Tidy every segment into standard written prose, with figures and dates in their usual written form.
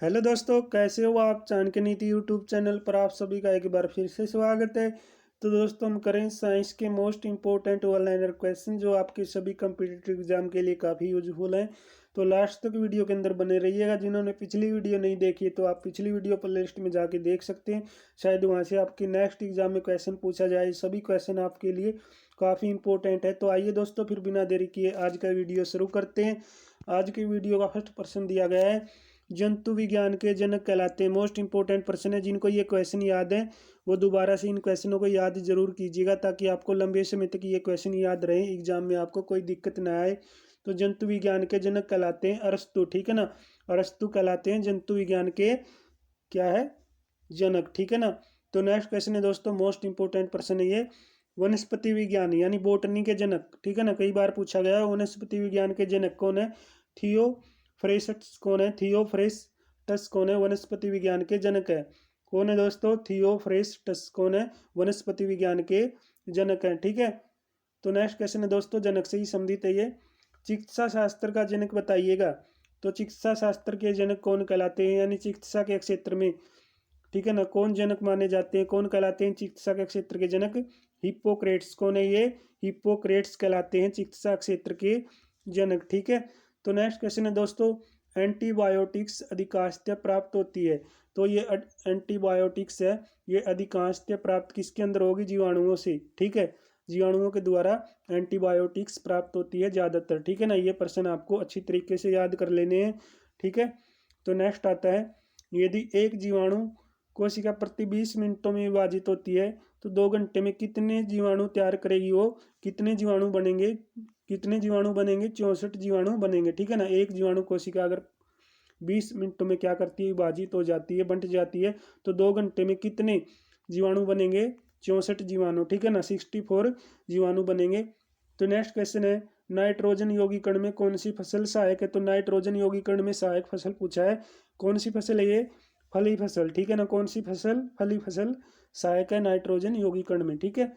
Hello दोस्तों, कैसे हो आप। चाणक्य नीति यूट्यूब चैनल पर आप सभी का एक बार फिर से स्वागत है। तो दोस्तों, हम करें साइंस के most important one liner question जो आपके सभी कम्पिटिटिव एग्जाम के लिए काफ़ी यूजफुल हैं। तो लास्ट तक वीडियो के अंदर बने रहिएगा। जिन्होंने पिछली वीडियो नहीं देखी तो आप पिछली वीडियो प्लेलिस्ट में जाके देख सकते हैं। शायद वहाँ से आपके नेक्स्ट एग्जाम में क्वेश्चन पूछा जाए। सभी क्वेश्चन आपके लिए काफ़ी इंपॉर्टेंट है। तो आइए दोस्तों, फिर बिना देरी किए आज का वीडियो शुरू करते हैं। आज के वीडियो का फर्स्ट प्रश्न दिया गया है, जंतु विज्ञान के जनक कहलाते हैं। मोस्ट इंपॉर्टेंट प्रश्न है। जिनको ये क्वेश्चन याद है वो दोबारा से इन क्वेश्चनों को याद जरूर कीजिएगा, ताकि आपको लंबे समय तक ये क्वेश्चन याद रहे, एग्जाम में आपको कोई दिक्कत ना आए। तो जंतु विज्ञान के जनक कहलाते हैं अरस्तु, ठीक है ना। अरस्तु कहलाते हैं जंतु विज्ञान के क्या है, जनक, ठीक है ना। तो नेक्स्ट क्वेश्चन है दोस्तों, मोस्ट इंपॉर्टेंट प्रश्न है ये, वनस्पति विज्ञान यानी बोटनी के जनक, ठीक है ना। कई बार पूछा गया वनस्पति विज्ञान के जनक कौन है। थियोफ्रेस्टस कौन है, थियोफ्रेस्टस कौन है, वनस्पति विज्ञान के जनक है। कौन है दोस्तों, थियोफ्रेस्टस कौन है, वनस्पति विज्ञान के जनक है, ठीक है। तो नेक्स्ट क्वेश्चन है दोस्तों, जनक से ही संबंधित है ये, चिकित्सा शास्त्र का जनक बताइएगा। तो चिकित्सा शास्त्र के जनक कौन कहलाते हैं, यानी चिकित्सा के क्षेत्र में, ठीक है ना, कौन जनक माने जाते हैं, कौन कहलाते हैं चिकित्सा के क्षेत्र के जनक। हिप्पोक्रेट्स कौन है ये, हिप्पोक्रेट्स कहलाते हैं चिकित्सा क्षेत्र के जनक, ठीक है। तो नेक्स्ट क्वेश्चन है दोस्तों, एंटीबायोटिक्स अधिकांशतः प्राप्त होती है। तो ये एंटीबायोटिक्स है, ये अधिकांशतः प्राप्त किसके अंदर होगी, जीवाणुओं से, ठीक है। जीवाणुओं के द्वारा एंटीबायोटिक्स प्राप्त होती है ज़्यादातर, ठीक है ना। ये प्रश्न आपको अच्छी तरीके से याद कर लेने हैं, ठीक है। तो नेक्स्ट आता है, यदि एक जीवाणु कोशिका प्रति 20 मिनटों में विभाजित होती है तो 2 घंटे में कितने जीवाणु तैयार करेगी वो, कितने जीवाणु बनेंगे, कितने जीवाणु बनेंगे, 64 जीवाणु बनेंगे, ठीक है ना। एक जीवाणु कोशिका अगर 20 मिनटों में क्या करती है, विभाजित हो जाती है, बंट जाती है, तो 2 घंटे में कितने जीवाणु बनेंगे, 64 जीवाणु, ठीक है ना, 64 जीवाणु बनेंगे। तो नेक्स्ट क्वेश्चन है, नाइट्रोजन यौगीकरण में कौन सी फसल सहायक है। तो नाइट्रोजन यौगीकरण में सहायक फसल पूछा है, कौन सी फसल है ये, फली फसल, ठीक है ना। कौन सी फसल, फली फसल सहायक है नाइट्रोजन यौगीकरण में, ठीक है।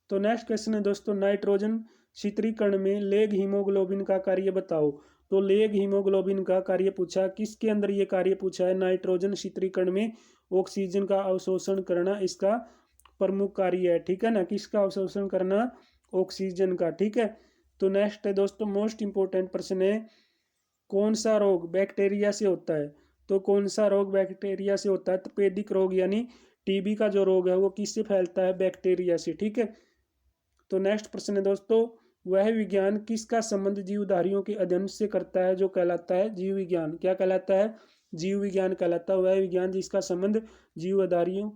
तो नेक्स्ट क्वेश्चन है दोस्तों, नाइट्रोजन शीतलीकरण में लेग हीमोग्लोबिन का कार्य बताओ। तो लेग हीमोग्लोबिन का कार्य पूछा, किसके अंदर ये कार्य पूछा है, नाइट्रोजन शीतलीकरण में ऑक्सीजन का अवशोषण करना इसका प्रमुख कार्य है, ठीक है ना। किसका अवशोषण करना, ऑक्सीजन का, ठीक है। तो नेक्स्ट है दोस्तों, मोस्ट इंपोर्टेंट प्रश्न है, कौन सा रोग बैक्टीरिया से होता है। तो कौन सा रोग बैक्टीरिया से होता है, तपेदिक रोग यानी टीबी का जो रोग है वो किससे फैलता है, बैक्टीरिया से, ठीक है। तो नेक्स्ट प्रश्न है दोस्तों, वह विज्ञान किसका संबंध जीवधारियों के अध्ययन से करता है, जो कहलाता है जीव विज्ञान, क्या कहलाता है, जीव विज्ञान कहलाता है वह विज्ञान जिसका संबंध जीवधारियों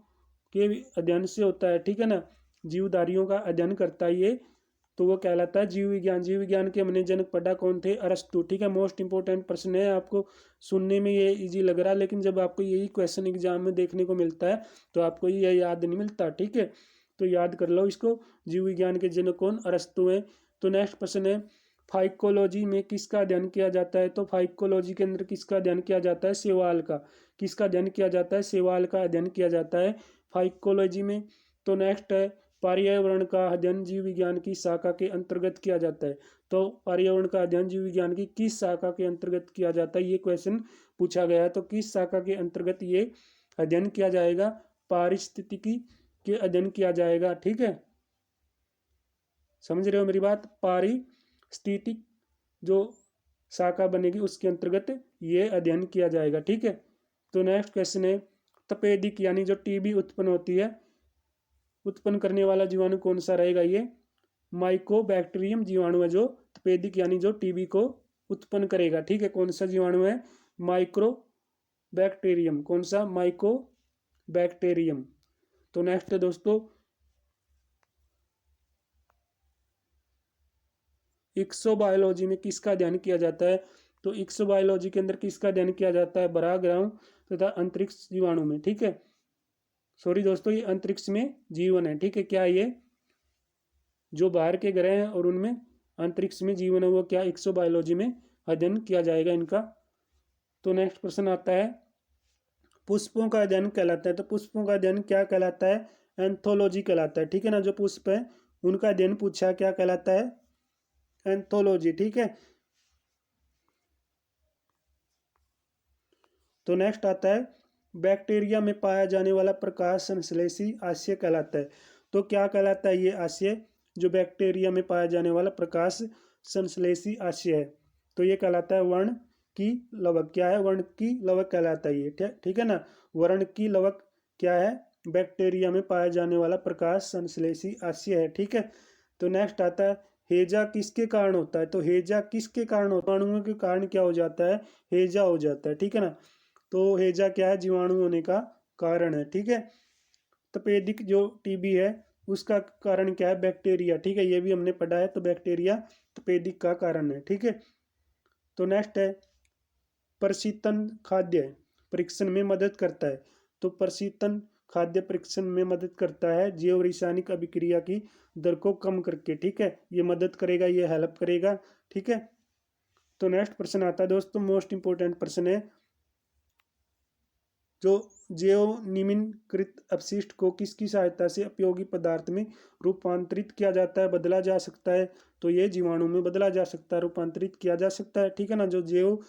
के अध्ययन से होता है, ठीक है ना। जीवधारियों का अध्ययन करता है ये, तो वो कहलाता है जीव विज्ञान। जीव विज्ञान के हमने जनक पढ़ा कौन थे, अरस्तु, ठीक है। मोस्ट इंपोर्टेंट प्रश्न है, आपको सुनने में ये इजी लग रहा है, लेकिन जब आपको यही क्वेश्चन एग्जाम में देखने को मिलता है तो आपको ये याद नहीं मिलता, ठीक है। तो याद कर लो इसको, जीव विज्ञान के जनक कौन, अरस्तु हैं। तो नेक्स्ट प्रश्न है, फाइकोलॉजी में किसका अध्ययन किया जाता है। तो फाइकोलॉजी के अंदर किसका अध्ययन किया जाता है, शैवाल का, किसका अध्ययन किया जाता है, शैवाल का अध्ययन किया जाता है फाइकोलॉजी में। तो नेक्स्ट है, पर्यावरण का अध्ययन जीव विज्ञान की शाखा के अंतर्गत किया जाता है। तो पर्यावरण का अध्ययन जीव विज्ञान की किस शाखा के अंतर्गत किया जाता है, ये क्वेश्चन पूछा गया है। तो किस शाखा के अंतर्गत ये अध्ययन किया जाएगा, पारिस्थितिकी के अध्ययन किया जाएगा, ठीक है। समझ रहे हो मेरी बात, पारिस्थितिक जो शाखा बनेगी उसके अंतर्गत ये अध्ययन किया जाएगा, ठीक है। तो नेक्स्ट क्वेश्चन है, तपेदिक यानी जो टीबी उत्पन्न होती है, उत्पन्न करने वाला जीवाणु कौन सा रहेगा, ये माइकोबैक्टीरियम जीवाणु है जो तपेदिक यानी जो टीबी को उत्पन्न करेगा, ठीक है। कौन सा जीवाणु है, माइक्रो बैक्टीरियम, कौन सा, माइको बैक्टीरियम। तो नेक्स्ट है दोस्तों, इक्सोबायोलॉजी में किसका अध्ययन किया जाता है। तो इक्सोबायोलॉजी के अंदर किसका अध्ययन किया जाता है, बराग्राम तथा अंतरिक्ष जीवाणु में, ठीक है। सॉरी दोस्तों, ये अंतरिक्ष में जीवन है, ठीक है। क्या ये जो बाहर के ग्रह हैं और उनमें अंतरिक्ष में जीवन है, वो क्या इक्सोबायोलॉजी में अध्ययन किया जाएगा इनका। तो नेक्स्ट प्रश्न आता है, पुष्पों का अध्ययन कहलाता है। तो पुष्पों का अध्ययन क्या कहलाता है, एंथोलॉजी कहलाता है, ठीक है ना। जो पुष्प है उनका अध्ययन पूछा, क्या कहलाता है, एंथोलॉजी, ठीक है। तो नेक्स्ट आता है बैक्टीरिया में पाया जाने वाला प्रकाश संश्लेषी आशय कहलाता है। तो क्या कहलाता है ये आशय, जो बैक्टीरिया में पाया जाने वाला प्रकाश संश्लेषी आशय है, तो ये कहलाता है वर्ण की लवक। क्या है? वर्ण की लवक कहलाता है ये, ठीक है ना। वर्ण की लवक क्या है? बैक्टीरिया में पाया जाने वाला प्रकाश संश्लेषी आशय है, ठीक है। तो नेक्स्ट आता है हेजा किसके कारण होता है। तो हेजा किसके कारण होता है? अणुओं के कारण क्या हो जाता है? हेजा हो जाता है, ठीक है ना। तो हेजा क्या है? जीवाणु होने का कारण है, ठीक है। तपेदिक जो टीबी है उसका कारण क्या है? बैक्टीरिया, ठीक है, ये भी हमने पढ़ा है। तो बैक्टीरिया तपेदिक का कारण है, ठीक है। तो नेक्स्ट है प्रशीतन खाद्य परीक्षण में मदद करता है। तो प्रशीतन खाद्य परीक्षण में मदद करता है जैव रासायनिक अभिक्रिया की दर को कम करके, ठीक है, ये मदद करेगा, ये हेल्प करेगा, ठीक है। तो नेक्स्ट प्रश्न आता है दोस्तों, मोस्ट इंपोर्टेंट प्रश्न है, जो जैव निम्नीकृत अपशिष्ट को किसकी सहायता से उपयोगी पदार्थ में रूपांतरित किया जाता है, बदला जा सकता है। तो ये जीवाणु में बदला जा सकता है, रूपांतरित किया जा सकता है, ठीक है ना। जो जैव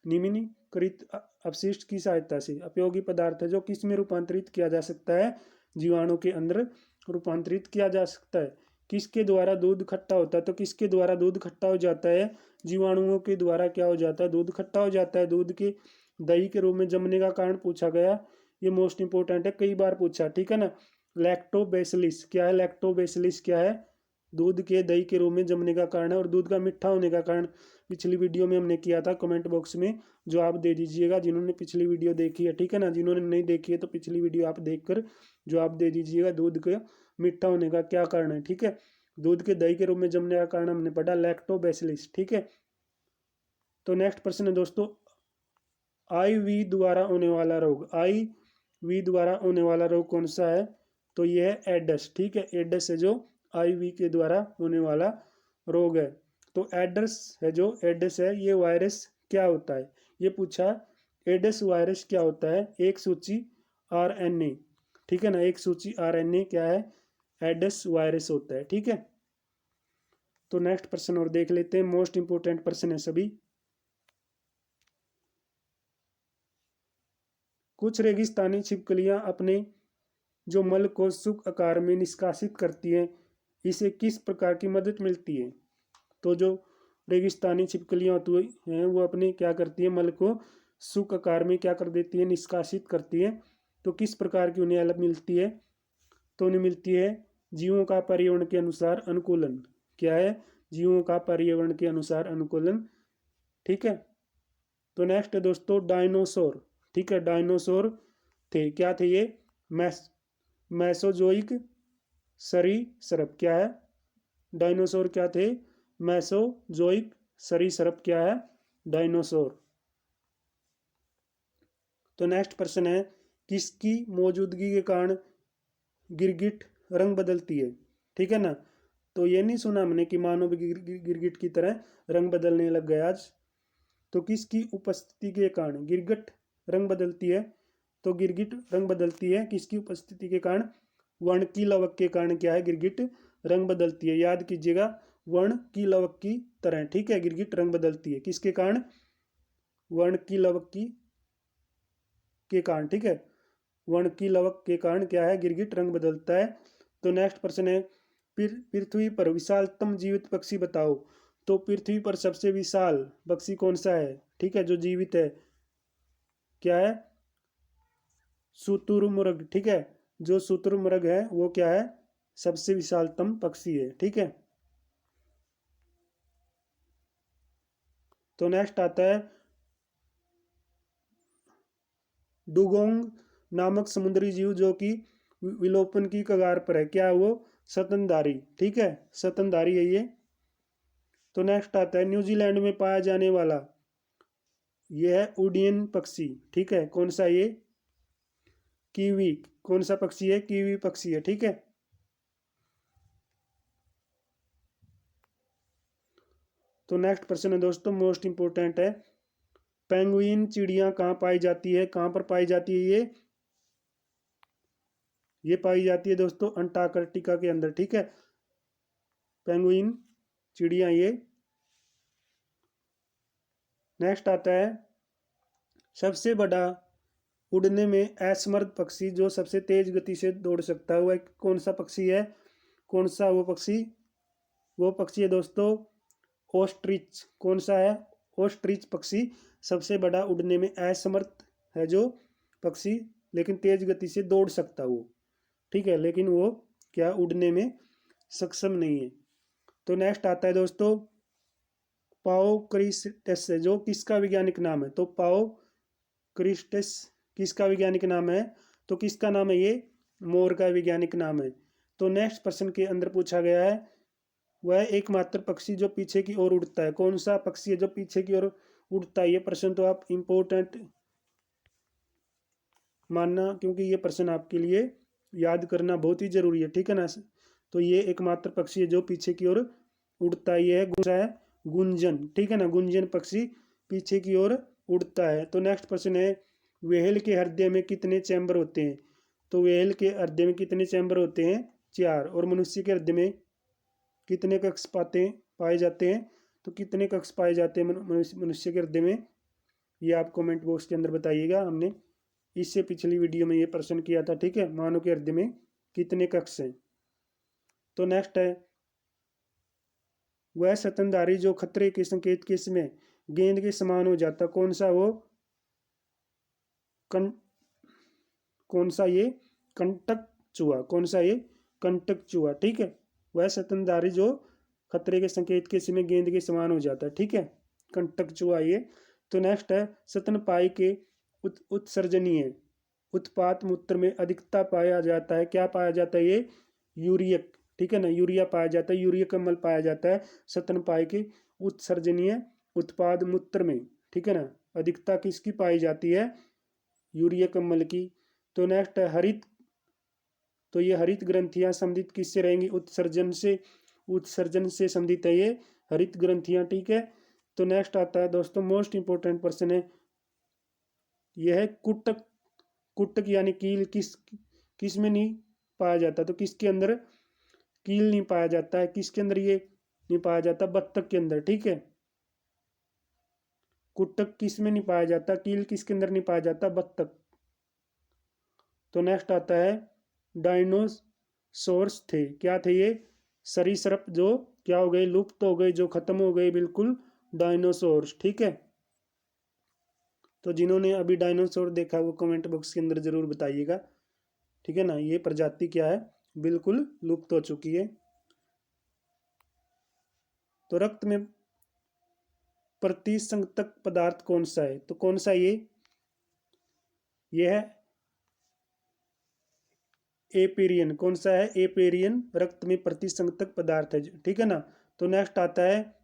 निम्नीकृत अपशिष्ट की सहायता से उपयोगी पदार्थ है जो किस में रूपांतरित किया जा सकता है? जीवाणु के अंदर रूपांतरित किया जा सकता है। किसके द्वारा दूध खट्टा होता है? तो किसके द्वारा दूध खट्टा हो जाता है? जीवाणुओं के द्वारा क्या हो जाता है? दूध खट्टा हो जाता है। दूध के दही के रूप में जमने का कारण पूछा गया, ये मोस्ट इंपोर्टेंट है, कई बार पूछा, ठीक है ना। लैक्टोबैसिलिस क्या है? लैक्टोबैसिलिस क्या है? दूध के दही के रूप में जमने का कारण है। और दूध का मीठा होने का कारण पिछली वीडियो में हमने किया था, कमेंट बॉक्स में जवाब दे दीजिएगा जिन्होंने पिछली वीडियो देखी है, ठीक है ना। जिन्होंने नहीं देखी है तो पिछली वीडियो आप देखकर जवाब दे दीजिएगा, दूध के मीठा होने का क्या कारण है, ठीक है। दूध के दही के रूप में जमने का कारण हमने पढ़ा लैक्टोबैसिलिस, ठीक है। तो नेक्स्ट प्रश्न है दोस्तों, IV द्वारा होने वाला रोग, IV द्वारा होने वाला रोग कौन सा है? तो यह है एडस, ठीक है। एडस है जो IV के द्वारा होने वाला रोग है। तो एडस है, जो एडस है ये वायरस क्या होता है, ये पूछा। एडस वायरस क्या होता है? एक सूची RNA, ठीक है ना, एक सूची RNA क्या है? एडस वायरस होता है, ठीक है। तो नेक्स्ट प्रश्न और देख लेते हैं, मोस्ट इंपोर्टेंट प्रश्न है सभी। कुछ रेगिस्तानी छिपकलियां अपने जो मल को शुष्क आकार में निष्कासित करती हैं, इसे किस प्रकार की मदद मिलती है? तो जो रेगिस्तानी छिपकलियां होती हैं वो अपने क्या करती है? मल को शुष्क आकार में क्या कर देती है? निष्कासित करती है। तो किस प्रकार की उन्हें हेल्प मिलती है? तो उन्हें मिलती है जीवों का पर्यावरण के अनुसार अनुकूलन। क्या है? जीवों का पर्यावरण के अनुसार अनुकूलन, ठीक है। तो नेक्स्ट है दोस्तों डायनासोर, ठीक है। डायनासोर थे, क्या थे ये? मैसोजोइक सरीसृप, क्या है? डायनासोर क्या थे? मैसोजोइक सरीसृप, क्या है? डायनासोर। तो नेक्स्ट प्रश्न है, किसकी मौजूदगी के कारण गिरगिट रंग बदलती है, ठीक है ना। तो ये नहीं सुना हमने कि मानव गिरगिट की तरह रंग बदलने लग गया आज। तो किसकी उपस्थिति के कारण गिरगिट रंग बदलती है? तो गिरगिट रंग बदलती है किसकी उपस्थिति के कारण? वर्ण की लवक के कारण क्या है? गिरगिट रंग बदलती है, याद कीजिएगा, वर्ण की लवक की तरह, ठीक है। गिरगिट रंग बदलती है किसके कारण? वर्ण की लवक की के कारण, ठीक है। वर्ण की लवक के कारण क्या है? गिरगिट रंग बदलता है। तो नेक्स्ट प्रश्न है, पृथ्वी पर विशालतम जीवित पक्षी बताओ। तो पृथ्वी पर सबसे विशाल पक्षी कौन सा है, ठीक है, जो जीवित है? क्या है? शुतुरमुर्ग, ठीक है। जो शुतुरमुर्ग है वो क्या है? सबसे विशालतम पक्षी है, ठीक है। तो नेक्स्ट आता है डुगोंग नामक समुद्री जीव जो कि विलोपन की कगार पर है, क्या है वो? स्तनधारी, ठीक है, स्तनधारी है ये। तो नेक्स्ट आता है न्यूजीलैंड में पाया जाने वाला, ये है उडियन पक्षी, ठीक है। कौन सा ये? कीवी। कौन सा पक्षी है? कीवी पक्षी है, ठीक है। तो नेक्स्ट प्रश्न है दोस्तों, मोस्ट इंपोर्टेंट है, पेंगुइन चिड़िया कहाँ पाई जाती है? कहाँ पर पाई जाती है ये पाई जाती है दोस्तों अंटार्कटिका के अंदर, ठीक है। पेंगुइन चिड़िया ये। नेक्स्ट आता है सबसे बड़ा उड़ने में असमर्थ पक्षी जो सबसे तेज गति से दौड़ सकता है वह कौन सा पक्षी है? कौन सा वो पक्षी है दोस्तों ऑस्ट्रिच। कौन सा है? ऑस्ट्रिच पक्षी सबसे बड़ा उड़ने में असमर्थ है जो पक्षी, लेकिन तेज गति से दौड़ सकता वो, ठीक है, लेकिन वो क्या उड़ने में सक्षम नहीं है। तो नेक्स्ट आता है दोस्तों पाओ क्रिस्टेस, जो किसका वैज्ञानिक नाम है? तो पाओ क्रिस्टेस किसका वैज्ञानिक नाम है? तो किसका नाम है ये? मोर का वैज्ञानिक नाम है। तो नेक्स्ट प्रश्न के अंदर पूछा गया है वह एकमात्र पक्षी जो पीछे की ओर उड़ता है। कौन सा पक्षी है जो पीछे की ओर उड़ता है? ये प्रश्न तो आप इंपॉर्टेंट मानना, क्योंकि ये प्रश्न आपके लिए याद करना बहुत ही जरूरी है, ठीक है ना। तो ये एकमात्र पक्षी है जो पीछे की ओर उड़ता है, ये है गुंजन, ठीक है ना। गुंजन पक्षी पीछे की ओर उड़ता है। तो नेक्स्ट प्रश्न है व्हेल के हृदय में कितने चैम्बर होते हैं? तो व्हेल के हृदय में कितने चैम्बर होते हैं? 4। और मनुष्य के हृदय में कितने कक्ष पाए जाते हैं? तो कितने कक्ष पाए जाते हैं मनुष्य के हृदय में? ये आप कमेंट बॉक्स के अंदर बताइएगा। हमने इससे पिछली वीडियो में ये प्रश्न किया था, ठीक है। मानव के हृदय में कितने कक्ष हैं? तो नेक्स्ट है वह स्तनधारी जो खतरे के संकेत के समय गेंद के समान हो जाता, कौन सा वो? कौन सा ये? कंटक चूहा। कौन सा ये? कंटक चूहा, ठीक है। वह स्तनधारी जो खतरे के संकेत के समय गेंद के समान हो जाता है, ठीक है, कंटक चूहा ये। तो नेक्स्ट है स्तनपायी के उत्सर्जनीय उत्पाद मूत्र में अधिकता पाया जाता है, क्या पाया जाता है ये? यूरियक, ठीक है ना, यूरिया पाया जाता है, यूरियक अम्ल पाया जाता है स्तनपायी के उत्सर्जनीय उत्पाद मूत्र में, ठीक है ना। अधिकता किसकी पाई जाती है? यूरियक अम्ल की। तो नेक्स्ट है हरित, तो ये हरित ग्रंथियां संबंधित किससे रहेंगी? उत्सर्जन से। उत्सर्जन से संबंधित है ये हरित ग्रंथियां, ठीक है। तो नेक्स्ट आता है दोस्तों मोस्ट इंपोर्टेंट प्रश्न है यह है कुटक। कुटक यानी कील किस में नहीं पाया जाता? तो किसके अंदर कील नहीं पाया जाता है? किसके अंदर ये नहीं पाया जाता? बत्तख के अंदर, ठीक है। कुटक किस में नहीं पाया जाता? कील किसके अंदर नहीं पाया जाता? बत्तख। तो नेक्स्ट आता है डायनोसोर्स थे, क्या थे ये? सरीसृप जो क्या हो गए? लुप्त हो गए, जो खत्म हो गए बिल्कुल, डायनोसोर्स, ठीक है। तो जिन्होंने अभी डायनासोर देखा वो कमेंट बॉक्स के अंदर जरूर बताइएगा, ठीक है ना। ये प्रजाति क्या है? बिल्कुल लुप्त हो चुकी है। तो रक्त में प्रतिसंगतक पदार्थ कौन सा है? तो कौन सा ये है एपेरियन। कौन सा है? एपेरियन रक्त में प्रतिसंगतक पदार्थ है, ठीक है ना। तो नेक्स्ट आता है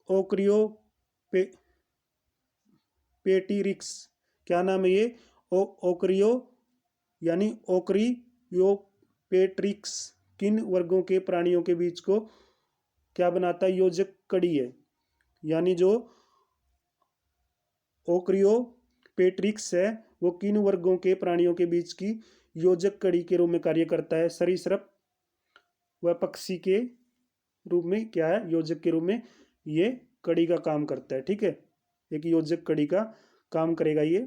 ओक्रियो पेटिरिक्स, क्या नाम है ये? ओक्रियो यानी ओक्रियोपेट्रिक्स किन वर्गों के प्राणियों के बीच को क्या बनाता है? योजक कड़ी है। यानी जो ओक्रियोपेट्रिक्स है वो किन वर्गों के प्राणियों के बीच की योजक कड़ी के रूप में कार्य करता है? सरीसृप व पक्षी के रूप में क्या है? योजक के रूप में ये कड़ी का काम करता है, ठीक है। एक योजक कड़ी का काम करेगा ये।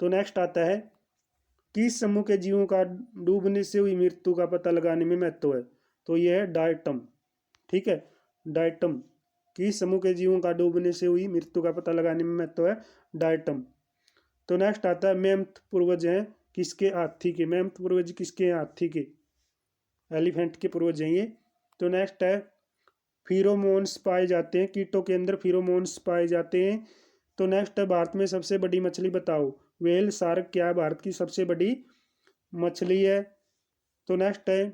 तो नेक्स्ट आता है किस समूह के जीवों का डूबने से हुई मृत्यु का पता लगाने में महत्व है? तो यह है डायटम, ठीक है, डायटम। किस समूह के जीवों का डूबने से हुई मृत्यु का पता लगाने में महत्व है? डायटम। तो नेक्स्ट आता है मैमथ पूर्वज हैं किसके? हाथी के। मैमथ पूर्वज किसके हैं? हाथी के, एलिफेंट के पूर्वज हैं ये। तो नेक्स्ट है फिरोमोन्स पाए जाते हैं, कीटों के अंदर फिरोमोन्स पाए जाते हैं। तो नेक्स्ट है भारत में सबसे बड़ी मछली बताओ। व्हेल शार्क क्या है भारत की सबसे बड़ी मछली है? तो नेक्स्ट है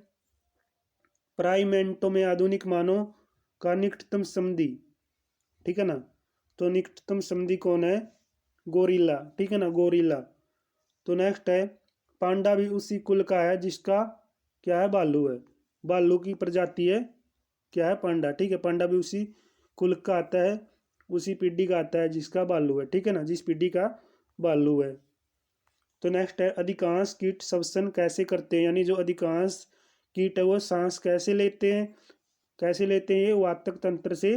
प्राइमेंटो में आधुनिक मानव का निकटतम संबंधी, ठीक है ना। तो निकटतम संबंधी कौन है? गोरिल्ला, ठीक है ना, गोरिल्ला। तो नेक्स्ट है पांडा भी उसी कुल का है जिसका क्या है? भालू है। भालू की प्रजाति है क्या है? पांडा, ठीक है। पांडा भी उसी कुल का आता है, उसी पीढ़ी का आता है जिसका भालू है, ठीक है ना, जिस पीढ़ी का भालू है। तो नेक्स्ट है अधिकांश कीट श्वसन कैसे करते हैं? यानी जो अधिकांश कीट है वो सांस कैसे लेते हैं? कैसे लेते हैं? ये वातक तंत्र से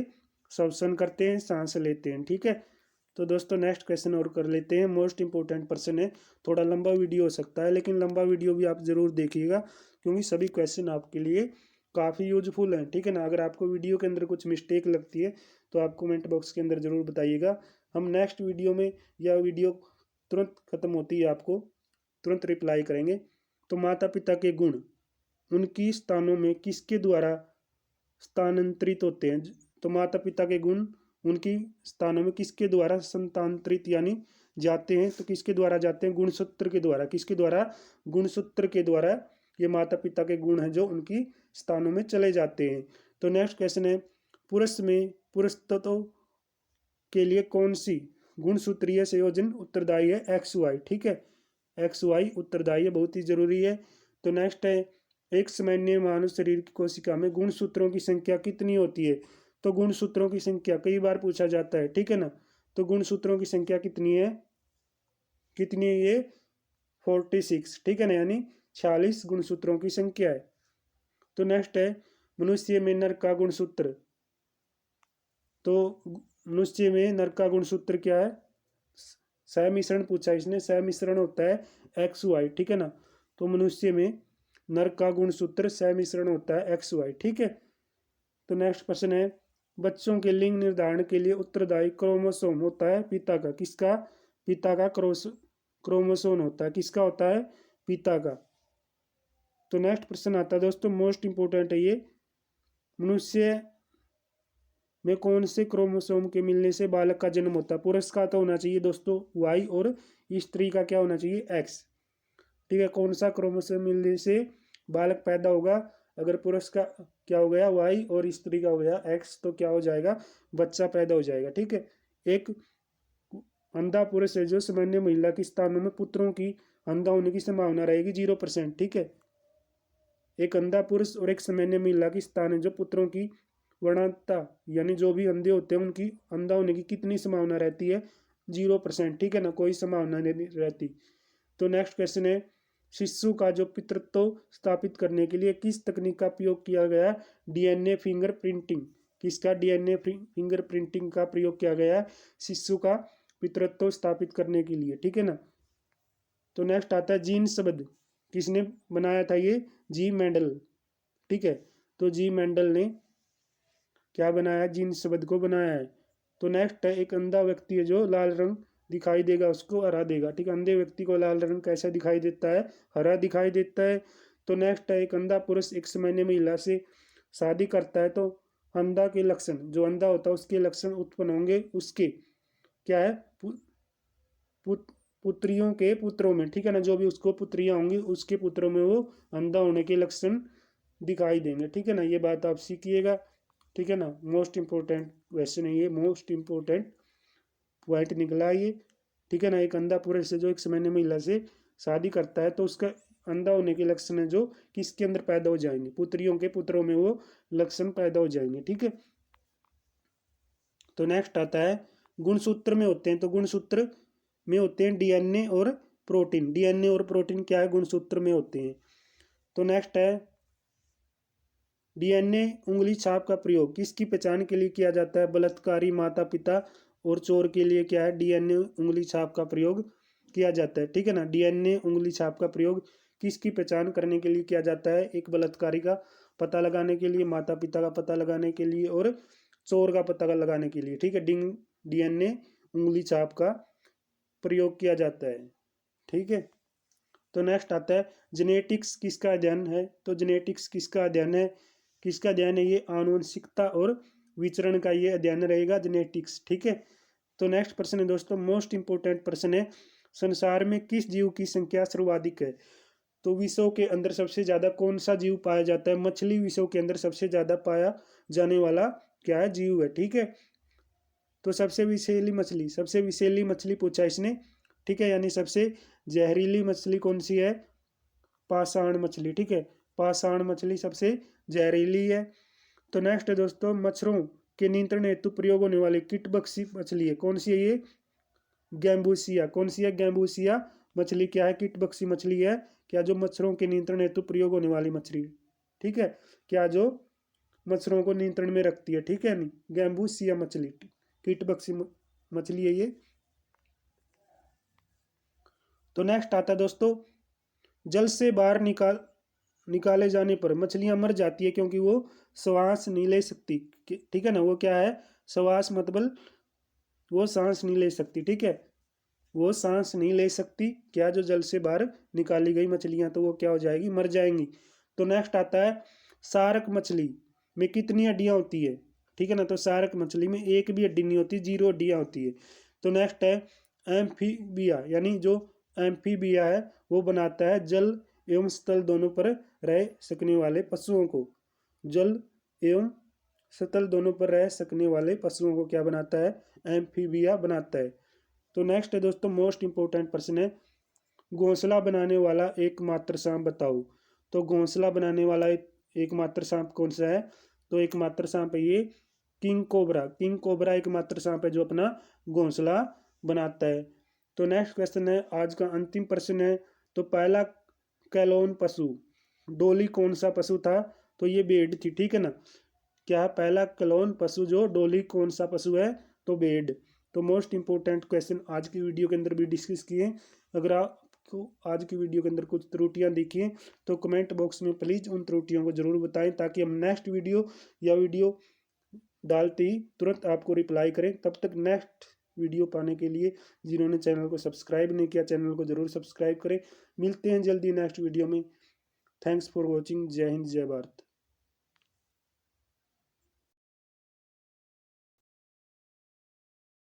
श्वसन करते हैं, सांस लेते हैं, ठीक है। तो दोस्तों नेक्स्ट क्वेश्चन और कर लेते हैं। मोस्ट इंपॉर्टेंट प्रश्न है, थोड़ा लंबा वीडियो हो सकता है, लेकिन लंबा वीडियो भी आप ज़रूर देखिएगा क्योंकि सभी क्वेश्चन आपके लिए काफ़ी यूजफुल हैं, ठीक है ना। अगर आपको वीडियो के अंदर कुछ मिस्टेक लगती है तो आप कमेंट बॉक्स के अंदर ज़रूर बताइएगा। हम नेक्स्ट वीडियो में, या वीडियो तुरंत ख़त्म होती है आपको तुरंत रिप्लाई करेंगे। तो माता पिता के गुण उनकी स्थानों में किसके द्वारा स्थानांतरित होते हैं? तो माता पिता के गुण उनकी स्थानों में किसके द्वारा स्थानांतरित यानी जाते हैं? तो किसके द्वारा जाते हैं? गुणसूत्र के द्वारा। किसके द्वारा? गुणसूत्र के द्वारा ये माता पिता के गुण हैं जो उनकी स्थानों में चले जाते हैं। तो नेक्स्ट क्वेश्चन है, पुरुष में पुरुष तत्व के लिए कौन सी गुणसूत्रीय संयोजन उत्तरदायी है? एक्स वाई, ठीक है, एक्स वाई उत्तरदायी है, बहुत ही जरूरी है। तो नेक्स्ट है, एक सामान्य मानव शरीर की कोशिका में गुणसूत्रों की संख्या कितनी होती है? तो गुणसूत्रों की संख्या कई बार पूछा जाता है, ठीक है ना। तो गुणसूत्रों की संख्या कितनी है? कितनी है ये? 46, ठीक है ना, यानी 46 गुणसूत्रों की संख्या है। तो नेक्स्ट है, मनुष्य में नर का गुणसूत्र। तो मनुष्य में नर का गुणसूत्र क्या है? सहमिश्रण पूछा इसने, सहमिश्रण होता है एक्स वाई, ठीक है ना। तो मनुष्य में नर का गुणसूत्र सहमिश्रण होता है एक्स वाई, ठीक है। तो नेक्स्ट प्रश्न है, बच्चों के लिंग निर्धारण के लिए उत्तरदायी क्रोमोसोम होता है पिता का। किसका? पिता का क्रोमोसोम होता है। किसका होता है? पिता का। तो नेक्स्ट प्रश्न आता है दोस्तों, मोस्ट इंपोर्टेंट है ये, मनुष्य में कौन से क्रोमोसोम के मिलने से बालक का जन्म होता है? पुरुष का तो होना चाहिए दोस्तों वाई, और स्त्री का क्या होना चाहिए? एक्स, ठीक है। कौन सा क्रोमोसोम मिलने से बालक पैदा होगा? अगर पुरुष का क्या हो गया वाई और स्त्री का हो गया एक्स, तो क्या हो जाएगा? बच्चा पैदा हो जाएगा, ठीक है। एक अंधा पुरुष है जो सामान्य महिला के स्थानों में पुत्रों की अंधा होने की संभावना रहेगी 0%, ठीक है। एक अंधा पुरुष और एक सामान्य महिला की स्थान है जो पुत्रों की वर्णांतता यानी जो भी अंधे होते हैं उनकी अंधा होने की कितनी संभावना रहती है? 0%, ठीक है ना, कोई संभावना नहीं रहती। तो नेक्स्ट क्वेश्चन है, शिशु का जो पितृत्व स्थापित करने के लिए किस तकनीक का प्रयोग किया गया? DNA finger printing. किसका? डीएनए फिंगर प्रिंटिंग का प्रयोग किया गया शिशु का पितृत्व स्थापित करने के लिए, ठीक है ना। तो नेक्स्ट आता है, जीन शब्द किसने बनाया था? ये जी मेंडल, ठीक है। तो जी मेंडल ने क्या बनाया? जीन शब्द को बनाया है। तो नेक्स्ट है, एक अंधा व्यक्ति है जो लाल रंग दिखाई देगा उसको हरा देगा, ठीक है। अंधे व्यक्ति को लाल रंग कैसा दिखाई देता है? हरा दिखाई देता है। तो नेक्स्ट है, एक अंधा पुरुष एक सामान्य महिला से शादी करता है तो अंधा के लक्षण, जो अंधा होता है उसके लक्षण उत्पन्न होंगे उसके क्या है? पुत्रियों के पुत्रों में, ठीक है ना, जो भी उसको पुत्रियां होंगी उसके पुत्रों में वो अंधा होने के लक्षण दिखाई देंगे, ठीक है ना। ये बात आप सीखिएगा, ठीक है ना। मोस्ट इंपोर्टेंट क्वेश्चन है ये, मोस्ट इंपोर्टेंट पॉइंट निकला ये, ठीक है ना। एक अंधा पुरुष से जो एक सामान्य महिला से शादी करता है तो उसका अंधा होने के लक्षण है जो किसके अंदर पैदा हो जाएंगे? पुत्रियों के पुत्रों में वो लक्षण पैदा हो जाएंगे, ठीक है। तो नेक्स्ट आता है, गुणसूत्र में होते हैं, तो गुणसूत्र में होते हैं डीएनए और प्रोटीन। डीएनए और प्रोटीन क्या है? गुणसूत्र में होते हैं। तो नेक्स्ट है, डीएनए उंगली छाप का प्रयोग किसकी पहचान के लिए किया जाता है? बलात्कारी, माता पिता और चोर के लिए क्या है? डीएनए उंगली छाप का प्रयोग किया जाता है, ठीक है ना। डीएनए उंगली छाप का प्रयोग किसकी पहचान करने के लिए किया जाता है? एक बलात्कारी का पता लगाने के लिए, माता पिता का पता लगाने के लिए और चोर का पता लगाने के लिए, ठीक है। डीएनए उंगली छाप का प्रयोग किया जाता है, ठीक है। तो नेक्स्ट आता है, जेनेटिक्स किसका अध्ययन है? तो जेनेटिक्स किसका अध्ययन है? किसका अध्ययन है? ये आनुवंशिकता और विचरण का ये अध्ययन रहेगा, जेनेटिक्स, ठीक है। तो नेक्स्ट प्रश्न है दोस्तों, मोस्ट इंपोर्टेंट प्रश्न है, संसार में किस जीव की संख्या सर्वाधिक है? तो विश्व के अंदर सबसे ज्यादा कौन सा जीव पाया जाता है? मछली विश्व के अंदर सबसे ज्यादा पाया जाने वाला क्या है? जीव है, ठीक है। तो सबसे विषैली मछली पूछा इसने, ठीक है, यानी सबसे जहरीली मछली कौन सी है? पाषाण मछली, ठीक है। पाषाण मछली सबसे जहरीली है। तो नेक्स्ट है दोस्तों, मच्छरों के नियंत्रण हेतु प्रयोग होने वाली कीटभक्षी मछली है, कौन सी है ये? गैम्बूसिया। कौन सी है? गैम्बूसिया मछली क्या है? कीटभक्षी मछली है। क्या? जो मच्छरों के नियंत्रण हेतु प्रयोग होने वाली मछली, ठीक है। क्या? जो मच्छरों को नियंत्रण में रखती है, ठीक है। नहीं, गैम्बूसिया मछली कीटभक्षी मछली है ये। तो नेक्स्ट आता है दोस्तों, जल से बाहर निकाले जाने पर मछलियां मर जाती है क्योंकि वो श्वास नहीं ले सकती। ठीक है ना, वो क्या है, श्वास मतलब वो सांस नहीं ले सकती। ठीक है, वो सांस नहीं ले सकती क्या, जो जल से बाहर निकाली गई मछलियां, तो वो क्या हो जाएगी, मर जाएंगी। तो नेक्स्ट आता है, सारक मछली में कितनी हड्डियां होती है। ठीक है ना, तो सारक मछली में एक भी हड्डी नहीं होती, 0 हड्डियां होती है। तो नेक्स्ट है एम्फीबिया, यानी जो एम्फीबिया है वो बनाता है जल एवं स्थल दोनों पर रह सकने वाले पशुओं को। जल एवं स्थल दोनों पर रह सकने वाले पशुओं को क्या बनाता है, एम्फीबिया बनाता है। तो नेक्स्ट है दोस्तों, मोस्ट इंपोर्टेंट प्रश्न है, घोंसला बनाने वाला एकमात्र सांप बताओ। तो घोंसला बनाने वाला एकमात्र सांप कौन सा है, तो एकमात्र सांप है ये किंग कोबरा। किंग कोबरा एकमात्र सांप है जो अपना घोंसला बनाता है। तो नेक्स्ट क्वेश्चन है, आज का अंतिम प्रश्न है, तो पहला कैलोन पशु डोली कौन सा पशु था, तो ये भेड़ थी। ठीक है ना, क्या पहला क्लोन पशु जो डोली कौन सा पशु है, तो भेड़। तो मोस्ट इंपोर्टेंट क्वेश्चन आज की वीडियो के अंदर भी डिस्कस किए। अगर आपको आज की वीडियो के अंदर कुछ त्रुटियां दिखी तो कमेंट बॉक्स में प्लीज़ उन त्रुटियों को जरूर बताएं, ताकि हम नेक्स्ट वीडियो या वीडियो डालते ही तुरंत आपको रिप्लाई करें। तब तक नेक्स्ट वीडियो पाने के लिए जिन्होंने चैनल को सब्सक्राइब नहीं किया, चैनल को जरूर सब्सक्राइब करें। मिलते हैं जल्दी नेक्स्ट वीडियो में। Thanks for watching. जय हिंद, जय भारत।